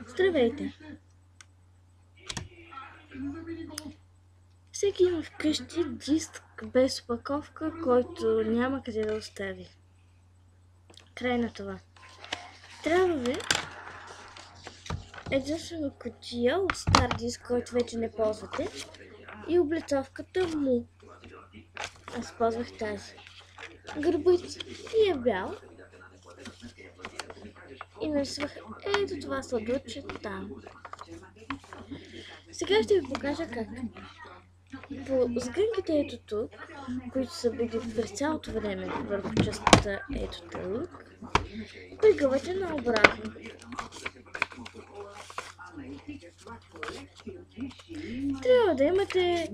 Здравейте! Всеки има вкъщи диск без опаковка, който няма къде да остави. Край на това. Трябва ви единствено кутия от стар диск, който вече не ползвате, и облицовката му. Аз ползвах тази. Гърбът и е бял. И нарисувах ето това сладуче там. Сега ще ви покажа как. По сгънките ето тук, които са били през цялото време върху частта ето тук, пригъвате наобратно. Трябва да имате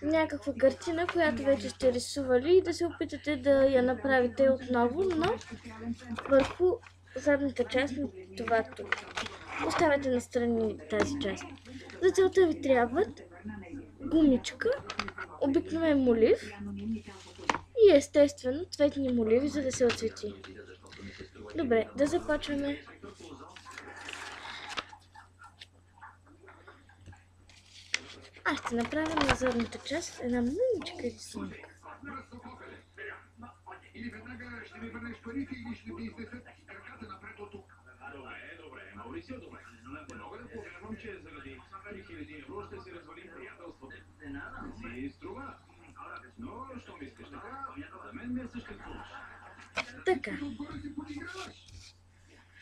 някаква картина, която вече сте рисували и да се опитате да я направите отново, но върху задната част на това тук. Оставяте настрани тази част. За целта ви трябват гумичка, обикновен молив и естествено цветни моливи, за да се оцвети. Добре, да започваме. Аз ще направя на задната част една мъничка рисунка. Или веднага ще ми върнеш парите или ще ми изнесат краката напред от тук. Добре, Маурисио, добре. Не мога да повярвам, че заради 3000 евро ще си развалим приятелството. Си струва. Но, щом искаш така, за мен не съществуваш. Така.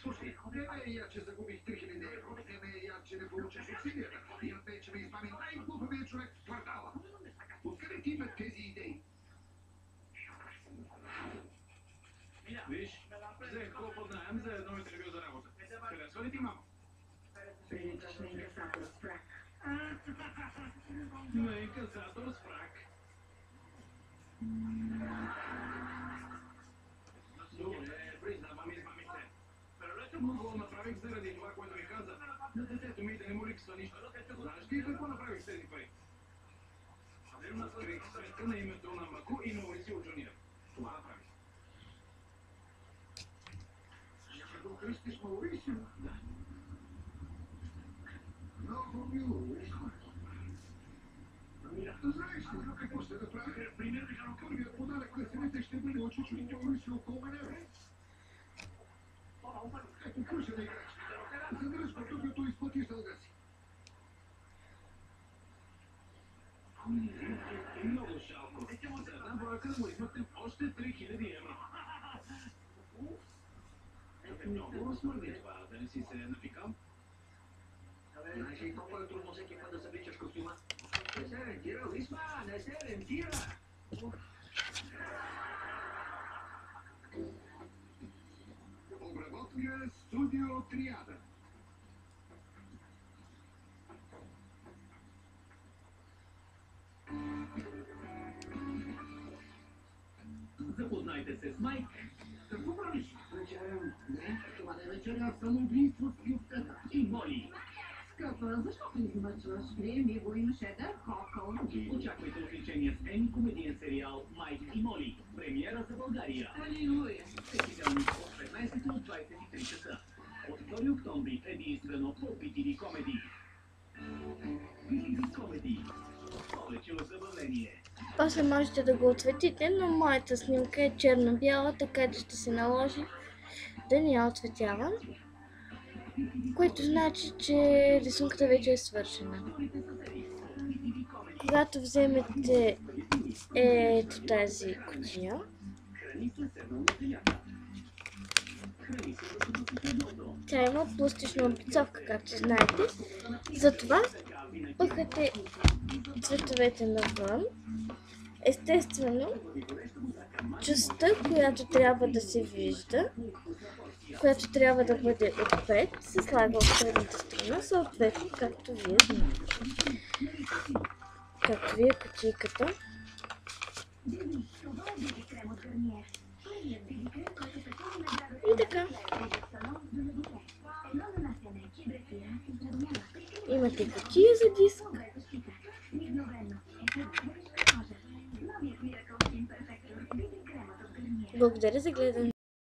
Слушай, не ме я, че загубих 3000 евро, не ме я, че не получиш субсидията. И на те, че ме измами най-глупавия човек в квартала. Откъде ти имат тези идеи? Виж, взех колко знаем за едно интервю за работа. Харесва ли ти, мамо? Приличаш на инкасатор с фрак. На инкасатор с фрак. Добре, признавам измамите. Вероятно го направих заради това, което ми каза. На детето ми да не му липсва нищо. Знаеш ли какво направих с тези пари? Скрих сметка на името на Маку и Маурисио Джуниор. Това направих. Кръстиш Маурисио? Да. Много мило, знаеш ли какво ще направя? Примерно, първият подарък на сините ще бъде от чучо Маурисио Колменеро. Ето круша на играчи. Задръж го, докато изплатиш дълга си. Много жалко. За една бройка му измъкнем още 3000 евро. Много смърди това, да не си се напикал? Знаеш ли колко е трудно всеки път да събличаш костюма? Не се рентира, Лисма, не се рентира! Обработка Студио Триада. Запознайте се с Майк. Какво правиш? Вечерям. Не, това не вечеря, самоубийство с клювката. И Моли. Скъпа, защо се измъчваш? Вие ми го имаше да кокъл. Очаквайте отличение с Еми комедиен сериал Майк и Моли. Премиера за България. Алилуя! Всеки делник от 15 до 23 часа. От 2 октомври единствено по BTV Comedy. BTV Comedy. Повече от забавление. После можете да го отцветите, но моята снимка е черно-бяла, така че ще се наложи да не я отцветявам. Което значи, че рисунката вече е свършена. Когато вземете ето тази кутия, тя има пластична облицовка, както знаете. Затова пъхате цветовете навън. Естествено, частта, която трябва да се вижда, която трябва да бъде отпред, се слага от предната страна, съответно, както вие знаете. Както ви е кутийката. И така. Имате кутия за диск. Благодаря за гледане.